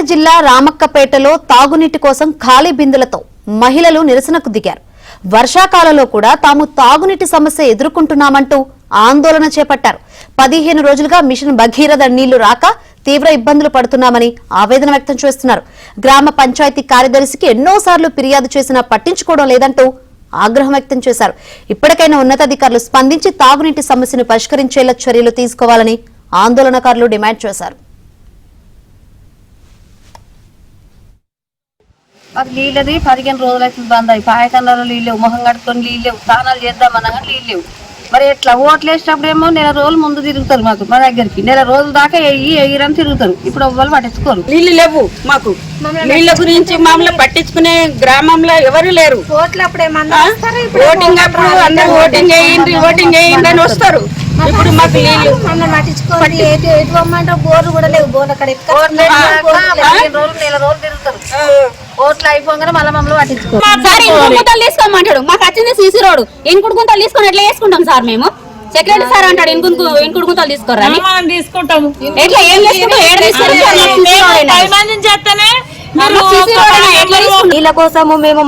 సిద్దిపేట జిల్లా రామక్కపేటలో తాగునీటి కోసం ఖాళీ బిందెలతో మహిళలు నిరసనకు దిగారు. వర్షాకాలంలో కూడా తాము తాగునీటి సమస్య ఎదుర్కొంటున్నామంటూ ఆందోళన చేపట్టారు. 15 రోజులుగా మిషన్ భగీరథ నీళ్లు రాక తీవ్ర ఇబ్బందులు పడుతున్నామని ఆవేదన వ్యక్తం చేస్తున్నారు. గ్రామ పంచాయతీ కార్యదర్శికి ఎన్నోసార్లు ఫిర్యాదు చేసినా పట్టించుకోవడం లేదంటూ ఆగ్రహం వ్యక్తం చేశారు. ఇప్పటికైనా ఉన్నతాధికారులు స్పందించి తాగునీటి సమస్యను పరిష్కరించేలా చర్యలు తీసుకోవాలని ఆందోళనకారులు డిమాండ్ చేశారు. అది నీళ్ళది 15 రోజులు అయితే బంద్ అయ్యి పాయకన్నాలో నీళ్ళు మొహం కట్టుకొని నీళ్ళు స్నానాలు చేద్దామన్నా నీళ్ళు మరి ఎట్లా ఓట్లు వేసినప్పుడు ఏమో నెల రోజులు ముందు తిరుగుతారు మాకు మా దగ్గరికి నెల రోజుల దాకా ఎయ్యరని తిరుగుతారు. ఇప్పుడు ఎవ్వరు పట్టించుకోరు. నీళ్లు లేవు మాకు నీళ్ళ గురించి మమ్మల్ని పట్టించుకునే గ్రామంలో ఎవరు లేరు. ఓటింగ్ అప్పుడు అందరూ ఓటింగ్ వేయండి అని వస్తారు. ఇప్పుడు మాకు నీళ్లు బోర్లు కూడా లేవు. బోర్లు అక్కడ నెల రోజులు తిరుగుతారు. ఓట్లు అయిపోగానే మళ్ళీ మమ్మల్ని పట్టించుకోరు. తీసుకోమంటాడు. మాకు వచ్చింది సీసీ రోడ్ ఇంకుడు గుంతలు తీసుకొని ఎట్లా వేసుకుంటాం సార్? మేము సెక్రటరీ సార్ అంటాడు ఇంకుడు గుంతలు తీసుకోరా తీసుకుంటాము. ఎట్లా ఏం నీళ్ళ కోసము మేము